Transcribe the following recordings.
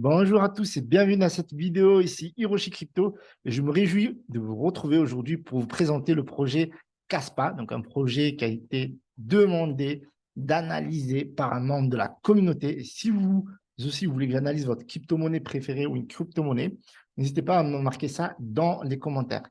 Bonjour à tous et bienvenue dans cette vidéo, ici Hiroshi Crypto. Et je me réjouis de vous retrouver aujourd'hui pour vous présenter le projet Caspa, donc un projet qui a été demandé d'analyser par un membre de la communauté. Et si vous aussi vous voulez que j'analyse votre crypto-monnaie préférée ou une crypto-monnaie, n'hésitez pas à me marquer ça dans les commentaires.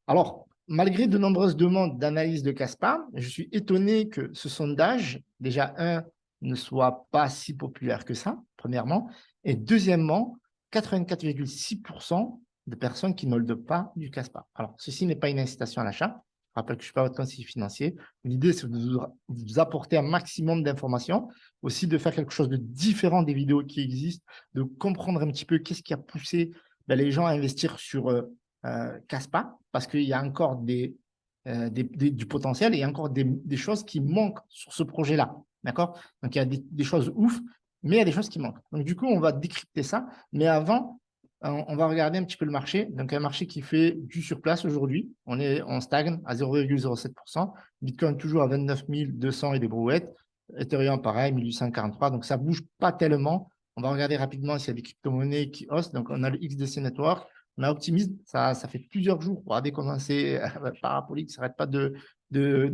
Alors, malgré de nombreuses demandes d'analyse de Caspa, je suis étonné que ce sondage, déjà ne soit pas si populaire que ça, premièrement. Et deuxièmement, 84,6% de personnes qui ne le donnent pas du CASPA. Alors, ceci n'est pas une incitation à l'achat. Je rappelle que je ne suis pas votre conseiller financier. L'idée, c'est de vous apporter un maximum d'informations, aussi de faire quelque chose de différent des vidéos qui existent, de comprendre un petit peu qu'est-ce qui a poussé les gens à investir sur CASPA, parce qu'il y a encore du potentiel et il y a encore des choses qui manquent sur ce projet-là. D'accord? Donc, il y a des choses ouf, mais il y a des choses qui manquent. Donc, du coup, on va décrypter ça. Mais avant, on va regarder un petit peu le marché. Donc, un marché qui fait du surplace aujourd'hui. On stagne à 0,07%. Bitcoin toujours à 29 200 et des brouettes. Ethereum, pareil, 1843. Donc, ça ne bouge pas tellement. On va regarder rapidement s'il y a des crypto-monnaies qui haussent. Donc, on a le XDC Network. On a Optimism. Ça fait plusieurs jours. Regardez comment c'est parabolique. Ça n'arrête pas de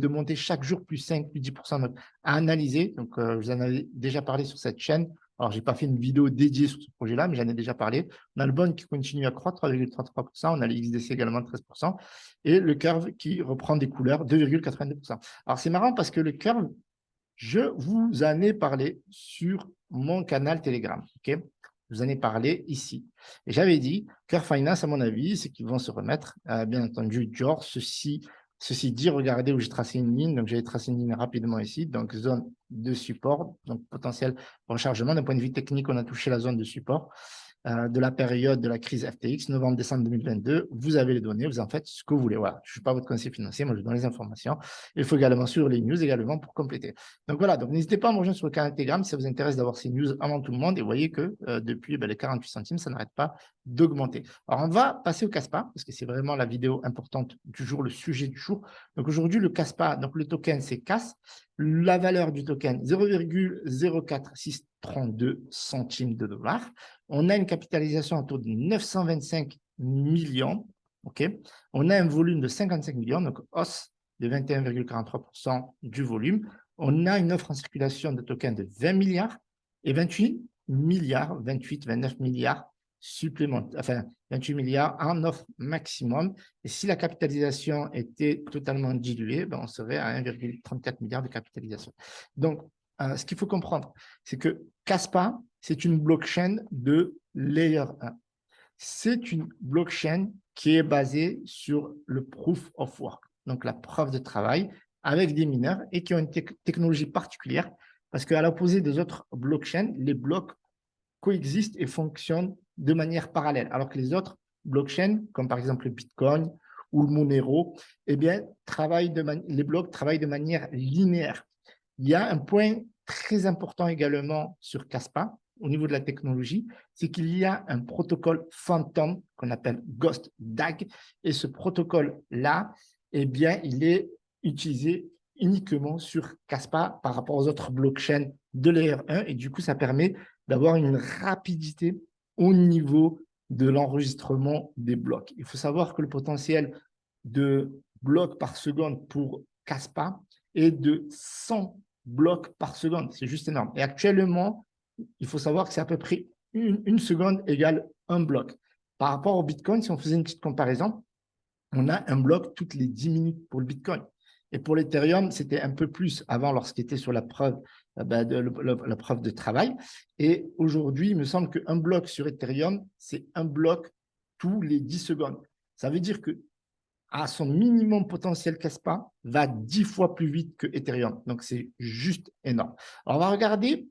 monter chaque jour plus 5, plus 10%. Donc, à analyser. Donc, je vous en avais déjà parlé sur cette chaîne. Alors, je n'ai pas fait une vidéo dédiée sur ce projet-là, mais j'en ai déjà parlé. On a le bond qui continue à croître, 3,33%. On a le XDC également, 13%. Et le curve qui reprend des couleurs, 2,82%. Alors, c'est marrant parce que le curve, je vous en ai parlé sur mon canal Telegram. OK? Je vous en ai parlé ici. Et j'avais dit, Curve Finance, à mon avis, c'est qu'ils vont se remettre. Bien entendu, Dior, ceci dit, regardez où j'ai tracé une ligne. Donc, j'avais tracé une ligne rapidement ici. Donc, zone de support, donc potentiel rechargement. D'un point de vue technique, on a touché la zone de support de la période de la crise FTX, novembre-décembre 2022. Vous avez les données, vous en faites ce que vous voulez. Voilà, je ne suis pas votre conseiller financier, moi je donne les informations. Il faut également suivre les news également pour compléter. Donc voilà, donc n'hésitez pas à me rejoindre sur le canal Telegram si ça vous intéresse d'avoir ces news avant tout le monde. Et vous voyez que depuis les 48 centimes, ça n'arrête pas d'augmenter. Alors on va passer au CASPA parce que c'est vraiment la vidéo importante du jour, le sujet du jour. Donc aujourd'hui, le CASPA, donc le token c'est CAS. La valeur du token 0,04632 centimes de dollars. On a une capitalisation autour de 925 millions. Okay. On a un volume de 55 millions, donc hausse de 21,43% du volume. On a une offre en circulation de tokens de 20 milliards et 28 milliards, 28, 29 milliards supplémentaires, enfin 28 milliards en offre maximum. Et si la capitalisation était totalement diluée, on serait à 1,34 milliard de capitalisation. Donc, ce qu'il faut comprendre, c'est que Caspa, c'est une blockchain de Layer 1. C'est une blockchain qui est basée sur le proof of work, donc la preuve de travail, avec des mineurs et qui ont une technologie particulière parce qu'à l'opposé des autres blockchains, les blocs coexistent et fonctionnent de manière parallèle, alors que les autres blockchains, comme par exemple le Bitcoin ou le Monero, eh bien, les blocs travaillent de manière linéaire. Il y a un point très important également sur Caspa, au niveau de la technologie, c'est qu'il y a un protocole fantôme qu'on appelle Ghost DAG, et ce protocole-là, eh bien, il est utilisé uniquement sur Caspa par rapport aux autres blockchains de Layer 1, et du coup, ça permet d'avoir une rapidité au niveau de l'enregistrement des blocs. Il faut savoir que le potentiel de blocs par seconde pour Caspa est de 100 blocs par seconde. C'est juste énorme. Et actuellement, il faut savoir que c'est à peu près une seconde égale un bloc. Par rapport au Bitcoin, si on faisait une petite comparaison, on a un bloc toutes les 10 minutes pour le Bitcoin. Et pour l'Ethereum, c'était un peu plus avant lorsqu'il était sur la preuve, la preuve de travail. Et aujourd'hui, il me semble qu'un bloc sur Ethereum, c'est un bloc tous les 10 secondes. Ça veut dire que à son minimum potentiel Caspa va 10 fois plus vite que Ethereum. Donc, c'est juste énorme. Alors, on va regarder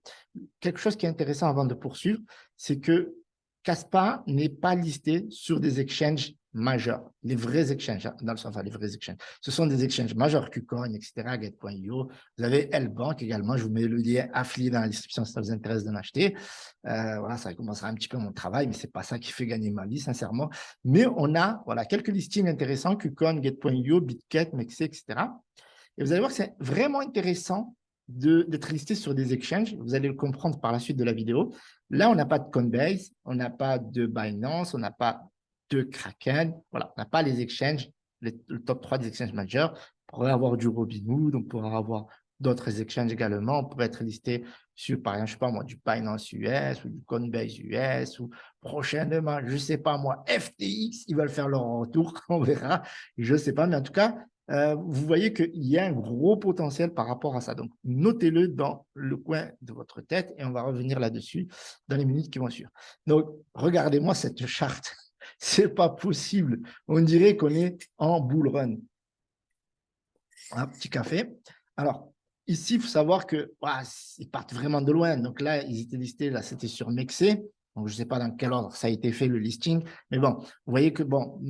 quelque chose qui est intéressant avant de poursuivre, c'est que Caspa n'est pas listé sur des exchanges majeurs, les vrais exchanges, dans le sens, enfin, les vrais exchanges. Ce sont des exchanges majeurs, KuCoin, etc., Get.io. Vous avez L-Bank également, je vous mets le lien affilié dans la description si ça vous intéresse d'en acheter. Voilà, ça commencera un petit peu mon travail, mais ce n'est pas ça qui fait gagner ma vie, sincèrement. Mais on a voilà, quelques listings intéressants, KuCoin, Get.io, Bitget, Mexi, etc. Et vous allez voir que c'est vraiment intéressant d'être listé sur des exchanges. Vous allez le comprendre par la suite de la vidéo. Là, on n'a pas de Coinbase, on n'a pas de Binance, on n'a pas de Kraken. Voilà, on n'a pas les exchanges, le top 3 des exchanges majeurs. On pourrait avoir du Robinhood, on pourrait avoir d'autres exchanges également. On pourrait être listé sur, par exemple, je sais pas moi, du Binance US ou du Coinbase US ou prochainement, je ne sais pas moi, FTX, ils veulent faire leur retour, on verra. Je ne sais pas, mais en tout cas, vous voyez qu'il y a un gros potentiel par rapport à ça. Donc, notez-le dans le coin de votre tête et on va revenir là-dessus dans les minutes qui vont suivre. Donc, regardez-moi cette charte. C'est pas possible. On dirait qu'on est en bull run. Un petit café. Alors, ici, il faut savoir que ils partent vraiment de loin. Donc là, ils étaient listés, là, c'était sur Mexe. Donc, je ne sais pas dans quel ordre ça a été fait, le listing. Mais bon, vous voyez que bon,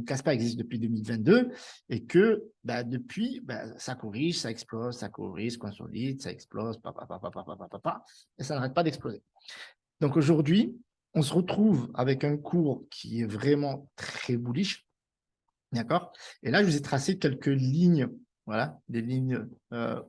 Caspa existe depuis 2022 et que depuis, ça corrige, ça explose, ça corrige, ça consolide, ça explose, et ça n'arrête pas d'exploser. Donc aujourd'hui, on se retrouve avec un cours qui est vraiment très bullish. D'accord? Et là, je vous ai tracé quelques lignes, voilà, des lignes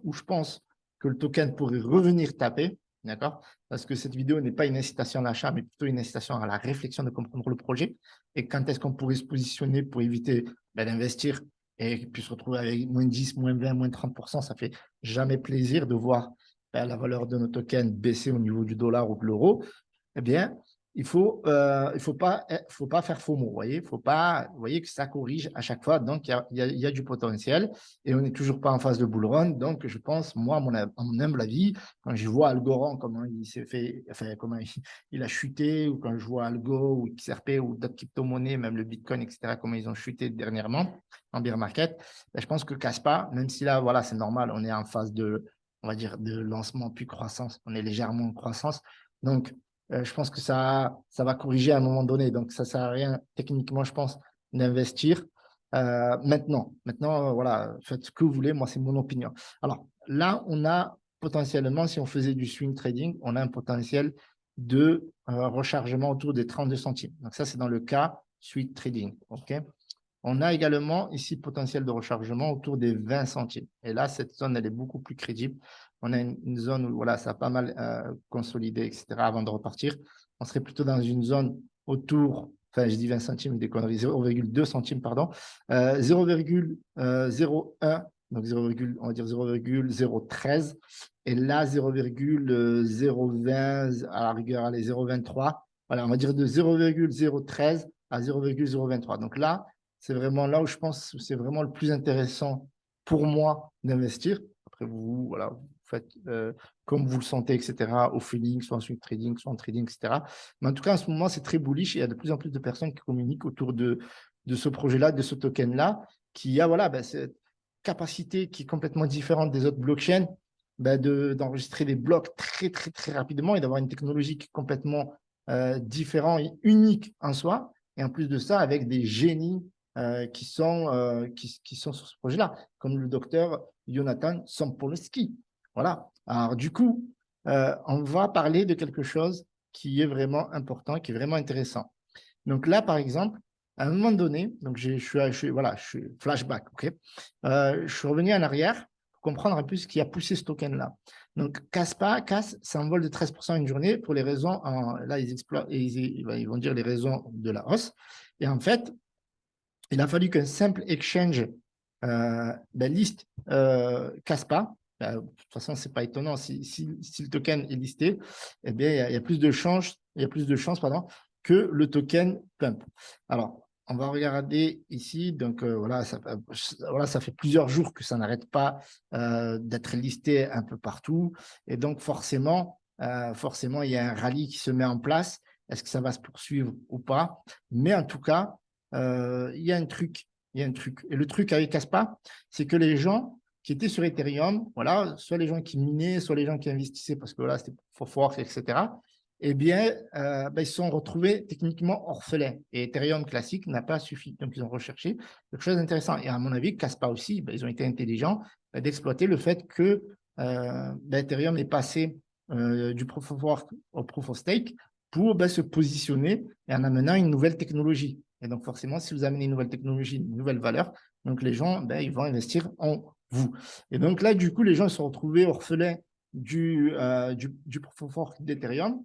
où je pense que le token pourrait revenir taper, d'accord? Parce que cette vidéo n'est pas une incitation à l'achat, mais plutôt une incitation à la réflexion de comprendre le projet et quand est-ce qu'on pourrait se positionner pour éviter d'investir et puis se retrouver avec moins 10, moins 20, moins 30%, ça fait jamais plaisir de voir la valeur de nos tokens baisser au niveau du dollar ou de l'euro. Eh bien, il faut pas faire faux mots, vous voyez, vous voyez que ça corrige à chaque fois, donc il y a du potentiel et on n'est toujours pas en phase de bull run, donc je pense, moi, à mon humble avis, quand je vois Algorand, comment il s'est fait, enfin, comment il a chuté, ou quand je vois Algo ou XRP ou d'autres crypto-monnaies, même le Bitcoin, etc., comment ils ont chuté dernièrement en bear market, je pense que Caspa, même si là, voilà, c'est normal, on est en phase de, on va dire, de lancement puis croissance, on est légèrement en croissance, donc je pense que ça va corriger à un moment donné. Donc, ça ne sert à rien, techniquement, je pense, d'investir. Maintenant, voilà, faites ce que vous voulez. Moi, c'est mon opinion. Alors, là, on a potentiellement, si on faisait du swing trading, on a un potentiel de rechargement autour des 32 centimes. Donc, ça, c'est dans le cas swing trading. OK? On a également ici potentiel de rechargement autour des 20 centimes. Et là, cette zone, elle est beaucoup plus crédible. On a une zone où voilà, ça a pas mal consolidé, etc. avant de repartir. On serait plutôt dans une zone autour, enfin, je dis 20 centimes, des conneries, 0,2 centimes, pardon, 0,01, donc 0, on va dire 0,013. Et là, 0,020, à la rigueur, allez, 0,23. Voilà, on va dire de 0,013 à 0,023. Donc là, c'est vraiment là où je pense que c'est vraiment le plus intéressant pour moi d'investir. Après, vous, voilà, vous faites comme vous le sentez, etc., au feeling, soit en swing trading, soit en trading, etc. Mais en tout cas, en ce moment, c'est très bullish et il y a de plus en plus de personnes qui communiquent autour de ce projet-là, de ce token-là, qui a voilà, cette capacité qui est complètement différente des autres blockchains d'enregistrer des blocs très, très, très rapidement et d'avoir une technologie qui est complètement différente et unique en soi. Et en plus de ça, avec des génies qui sont sur ce projet-là, comme le docteur Jonathan Sampolsky. Voilà. Alors, du coup, on va parler de quelque chose qui est vraiment important, qui est vraiment intéressant. Donc là, par exemple, à un moment donné, donc je suis flashback, ok. Je suis revenu en arrière pour comprendre un peu ce qui a poussé ce token-là. Donc, CAS s'envole de 13% une journée pour les raisons, là, ils vont dire les raisons de la hausse. Et en fait, il a fallu qu'un simple exchange liste Caspa. De toute façon, ce n'est pas étonnant. Si le token est listé, eh bien, il y a plus de chances que le token pump. Alors, on va regarder ici. Donc, voilà, ça fait plusieurs jours que ça n'arrête pas d'être listé un peu partout. Et donc, forcément, il y a un rallye qui se met en place. Est-ce que ça va se poursuivre ou pas? Mais en tout cas, il y a un truc. Et le truc avec Caspa, c'est que les gens qui étaient sur Ethereum, voilà, soit les gens qui minaient, soit les gens qui investissaient parce que là, c'était fort, etc., eh bien, ils se sont retrouvés techniquement orphelins. Et Ethereum classique n'a pas suffi. Donc, ils ont recherché quelque chose d'intéressant. Et à mon avis, Caspa aussi, ils ont été intelligents d'exploiter le fait que Ethereum est passé du proof of work au proof of stake pour se positionner et en amenant une nouvelle technologie. Et donc, forcément, si vous amenez une nouvelle technologie, une nouvelle valeur, donc les gens, ils vont investir en vous. Et donc là, du coup, les gens se sont retrouvés orphelins du proof of work d'Ethereum.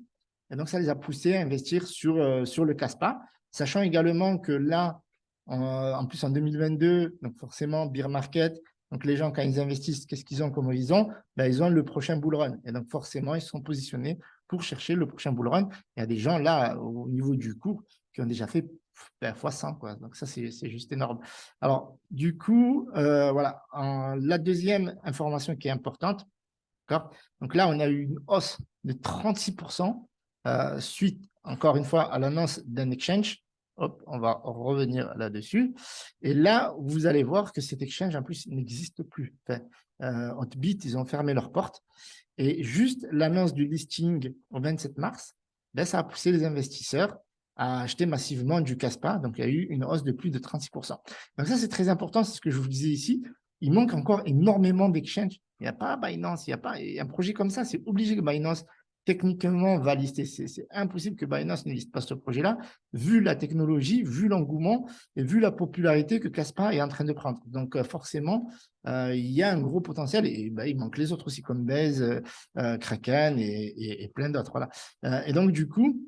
Et donc, ça les a poussés à investir sur le Caspa, sachant également que là, en plus en 2022, donc forcément, bear market, donc les gens, quand ils investissent, qu'est-ce qu'ils ont comme horizon? Ben, ils ont le prochain bull run. Et donc, forcément, ils sont positionnés pour chercher le prochain bull run. Il y a des gens là, au niveau du cours, qui ont déjà fait x100, quoi. Donc, ça, c'est juste énorme. Alors, du coup, voilà. La deuxième information qui est importante, donc là, on a eu une hausse de 36% suite, encore une fois, à l'annonce d'un exchange. Hop, on va revenir là-dessus. Et là, vous allez voir que cet exchange, en plus, n'existe plus. Enfin, Hotbit, ils ont fermé leurs portes. Et juste l'annonce du listing au 27 mars, ben, ça a poussé les investisseurs à acheter massivement du Caspa. Donc, il y a eu une hausse de plus de 36%. Donc, ça, c'est très important. C'est ce que je vous disais ici. Il manque encore énormément d'exchanges. Il n'y a pas Binance, il n'y a pas un projet comme ça. C'est obligé que Binance, techniquement, va lister. C'est impossible que Binance ne liste pas ce projet-là, vu la technologie, vu l'engouement et vu la popularité que Caspa est en train de prendre. Donc, forcément, il y a un gros potentiel et ben, il manque les autres aussi, comme Base, Kraken et plein d'autres. Voilà. Et donc, du coup,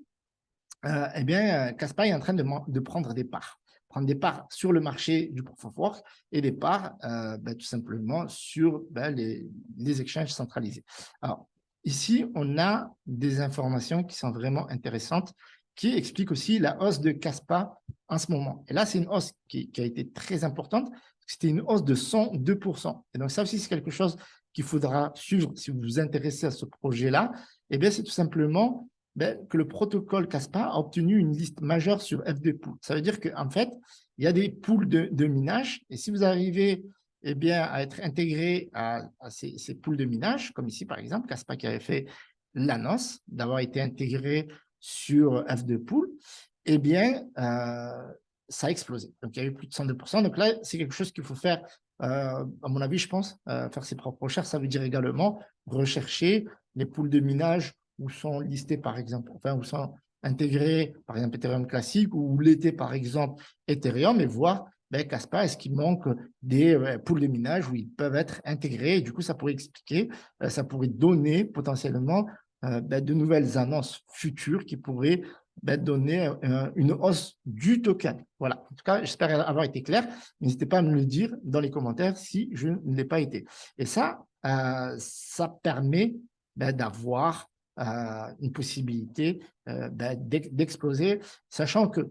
eh bien, Caspa est en train de prendre des parts. Prendre des parts sur le marché du proof of work et des parts ben, tout simplement sur ben, les exchanges centralisés. Alors, ici, on a des informations qui sont vraiment intéressantes qui expliquent aussi la hausse de Caspa en ce moment. Et là, c'est une hausse qui a été très importante. C'était une hausse de 102%. Et donc, ça aussi, c'est quelque chose qu'il faudra suivre si vous vous intéressez à ce projet-là. Eh bien, c'est tout simplement ben, que le protocole Caspa a obtenu une liste majeure sur F2Pool. Ça veut dire qu'en fait, il y a des pools de minage et si vous arrivez eh bien, à être intégré à ces pools de minage, comme ici par exemple, Caspa qui avait fait l'annonce d'avoir été intégré sur F2Pool, eh bien, ça a explosé. Donc, il y a eu plus de 102%. Donc là, c'est quelque chose qu'il faut faire, à mon avis, je pense, faire ses propres recherches. Ça veut dire également rechercher les pools de minage où sont listés, par exemple, enfin, où sont intégrés, par exemple, Ethereum classique, ou l'été, par exemple, Ethereum, et voir, ben, Caspa, est-ce qu'il manque des pools de minage où ils peuvent être intégrés. Et du coup, ça pourrait expliquer, ça pourrait donner potentiellement ben, de nouvelles annonces futures qui pourraient ben, donner une hausse du token. Voilà. En tout cas, j'espère avoir été clair. N'hésitez pas à me le dire dans les commentaires si je ne l'ai pas été. Et ça permet ben, d'avoir une possibilité ben, d'exploser, sachant que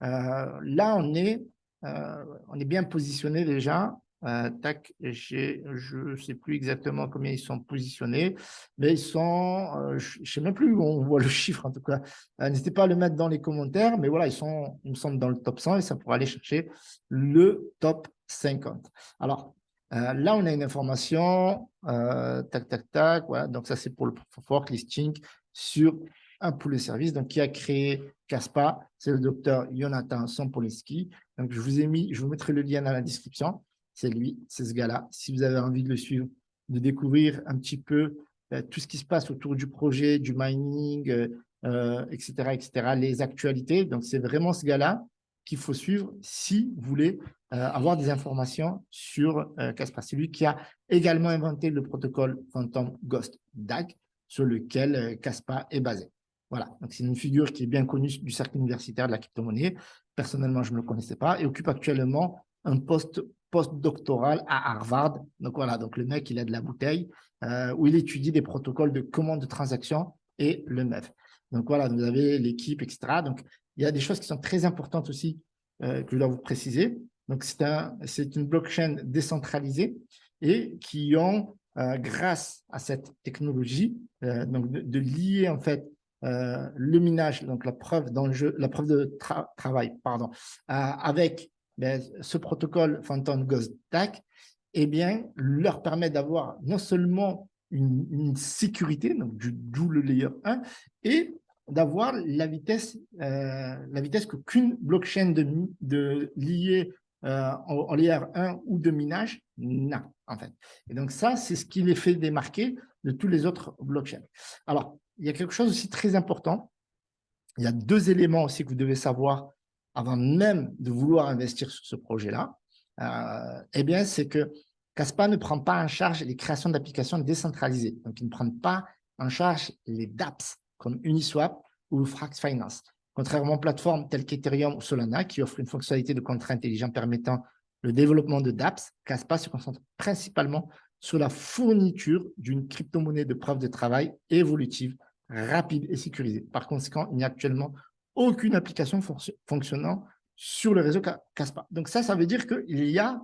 là, on est bien positionné déjà. Tac, je ne sais plus exactement combien ils sont positionnés, mais ils sont, je ne sais même plus où on voit le chiffre en tout cas. N'hésitez pas à le mettre dans les commentaires, mais voilà, ils me semblent dans le top 100 et ça pourra aller chercher le top 50. Alors, là, on a une information, tac, tac, tac, voilà, donc ça c'est pour le fork listing sur un pool de services. Donc, qui a créé Caspa, c'est le docteur Jonathan Sampoleski. Donc, je vous mettrai le lien dans la description. C'est lui, c'est ce gars-là. Si vous avez envie de le suivre, de découvrir un petit peu tout ce qui se passe autour du projet, du mining, etc., les actualités. Donc, c'est vraiment ce gars-là qu'il faut suivre si vous voulez avoir des informations sur Caspa. C'est lui qui a également inventé le protocole Phantom Ghost DAG sur lequel Caspa est basé. Voilà, donc c'est une figure qui est bien connue du cercle universitaire de la crypto-monnaie. Personnellement, je ne le connaissais pas et occupe actuellement un poste postdoctoral à Harvard. Donc voilà, donc le mec, il a de la bouteille où il étudie des protocoles de commande de transaction et le MEF. Donc voilà, vous avez l'équipe, etc. Donc il y a des choses qui sont très importantes aussi que je dois vous préciser. Donc c'est une blockchain décentralisée et qui ont, grâce à cette technologie, donc de lier en fait le minage, donc la preuve de travail, pardon, avec ben, ce protocole Phantom Ghost DAG, eh bien, leur permet d'avoir non seulement une sécurité, donc du double layer 1, et d'avoir la vitesse qu'aucune blockchain liée en layer 1 ou de minage n'a, en fait. Et donc, ça, c'est ce qui les fait démarquer de tous les autres blockchains. Alors, il y a quelque chose aussi très important. Il y a deux éléments aussi que vous devez savoir avant même de vouloir investir sur ce projet-là. Eh bien, c'est que Caspa ne prend pas en charge les créations d'applications décentralisées. Donc, il ne prend pas en charge les dApps comme Uniswap ou Frax Finance. Contrairement aux plateformes telles qu'Ethereum ou Solana qui offrent une fonctionnalité de contrat intelligent permettant le développement de dApps, Caspa se concentre principalement sur la fourniture d'une crypto-monnaie de preuve de travail évolutive, rapide et sécurisée. Par conséquent, il n'y a actuellement aucune application fonctionnant sur le réseau Caspa. Donc ça veut dire qu'il y a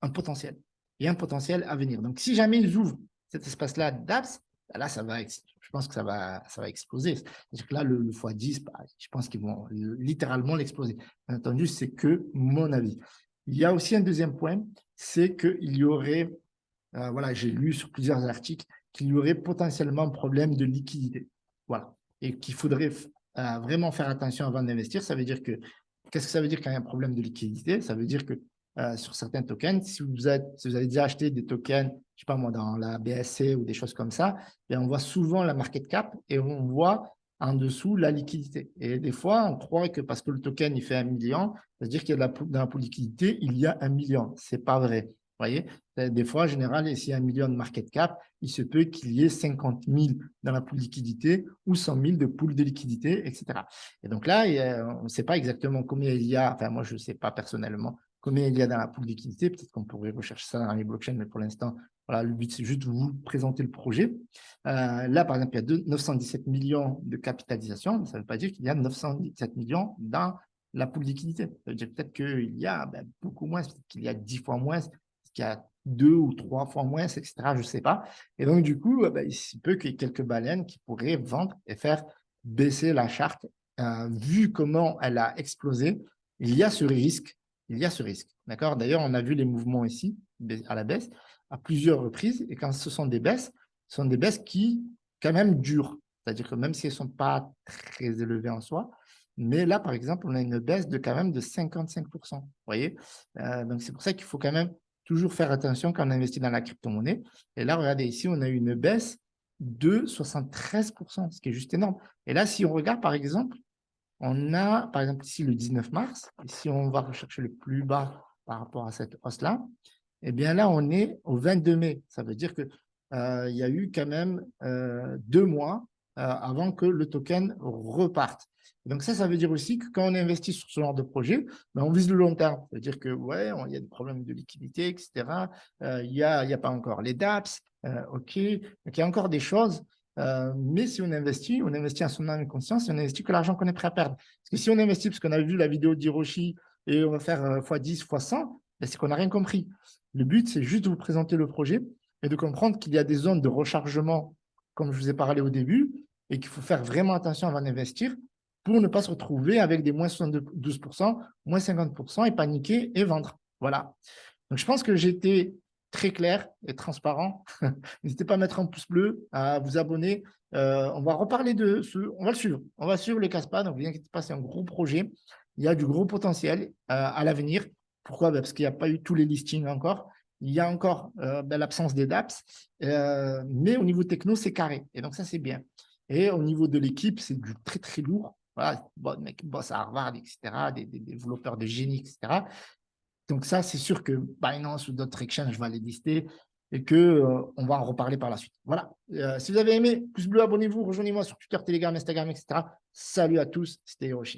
un potentiel. Il y a un potentiel à venir. Donc, si jamais ils ouvrent cet espace-là d'apps, là, je pense que ça va exploser. C'est-à-dire que là, le x10, je pense qu'ils vont littéralement l'exploser. Bien entendu, c'est que mon avis. Il y a aussi un deuxième point, c'est qu'il y aurait, voilà, j'ai lu sur plusieurs articles, qu'il y aurait potentiellement un problème de liquidité. Voilà. Et qu'il faudrait vraiment faire attention avant d'investir. Ça veut dire que, qu'est-ce que ça veut dire quand il y a un problème de liquidité? Ça veut dire que sur certains tokens, si vous avez déjà acheté des tokens, je ne sais pas moi, dans la BSC ou des choses comme ça, on voit souvent la market cap et on voit en dessous la liquidité. Et des fois, on croit que parce que le token il fait 1 million, ça veut dire qu'il y a dans la pool liquidité, il y a 1 million. Ce n'est pas vrai. Vous voyez, des fois, en général, s'il y a 1 million de market cap, il se peut qu'il y ait 50 000 dans la pool liquidité ou 100 000 de pool de liquidité, etc. Et donc là, on ne sait pas exactement combien il y a, enfin moi je ne sais pas personnellement combien il y a dans la pool de liquidité. Peut-être qu'on pourrait rechercher ça dans les blockchains, mais pour l'instant, voilà, le but, c'est juste de vous présenter le projet. Là, par exemple, il y a 917 millions de capitalisation. Ça ne veut pas dire qu'il y a 917 millions dans la pool de liquidité. Ça veut dire peut-être qu'il y a beaucoup moins, peut-être qu'il y a 10 fois moins, qu'il y a 2 ou 3 fois moins, etc. Je ne sais pas. Et donc, du coup, il se peut qu'il y ait quelques baleines qui pourraient vendre et faire baisser la charte. Vu comment elle a explosé, il y a ce risque. Il y a ce risque. D'accord. D'ailleurs, on a vu les mouvements ici à la baisse à plusieurs reprises. Et quand ce sont des baisses, ce sont des baisses qui, quand même, durent. C'est-à-dire que même si elles ne sont pas très élevées en soi, mais là, par exemple, on a une baisse de quand même de 55%. Vous voyez. Donc, c'est pour ça qu'il faut quand même toujours faire attention quand on investit dans la crypto-monnaie. Et là, regardez, ici, on a eu une baisse de 73%, ce qui est juste énorme. Et là, si on regarde, par exemple, on a, par exemple, ici le 19 mars, et si on va rechercher le plus bas par rapport à cette hausse-là, eh bien là, on est au 22 mai. Ça veut dire qu'il y a eu quand même 2 mois avant que le token reparte. Donc ça veut dire aussi que quand on investit sur ce genre de projet, on vise le long terme. Ça veut dire que, ouais, il y a des problèmes de liquidité, etc. Il n'y a pas encore les dApps, OK. Donc il y a encore des choses. Mais si on investit en son âme et conscience et on investit que l'argent qu'on est prêt à perdre. Parce que si on investit, parce qu'on a vu la vidéo d'Hiroshi et on va faire x10, x100, c'est qu'on n'a rien compris. Le but, c'est juste de vous présenter le projet et de comprendre qu'il y a des zones de rechargement, comme je vous ai parlé au début, et qu'il faut faire vraiment attention avant d'investir pour ne pas se retrouver avec des moins 72%, moins 50% et paniquer et vendre. Voilà. Donc, je pense que j'ai été très clair et transparent. N'hésitez pas à mettre un pouce bleu, à vous abonner. On va reparler de ce. On va le suivre. On va suivre le Caspa. Donc, ne vous inquiétez pas, c'est un gros projet. Il y a du gros potentiel à l'avenir. Pourquoi? Parce qu'il n'y a pas eu tous les listings encore. Il y a encore l'absence des dApps. Mais au niveau techno, c'est carré. Et donc, ça, c'est bien. Et au niveau de l'équipe, c'est du très, très lourd. Voilà, bon, mec boss à Harvard, etc., des développeurs de génie, etc. Donc ça, c'est sûr que Binance ou d'autres exchanges vont les lister et qu'on va en reparler par la suite. Voilà. Si vous avez aimé, pouce bleu, abonnez-vous, rejoignez-moi sur Twitter, Telegram, Instagram, etc. Salut à tous, c'était Hiroshi.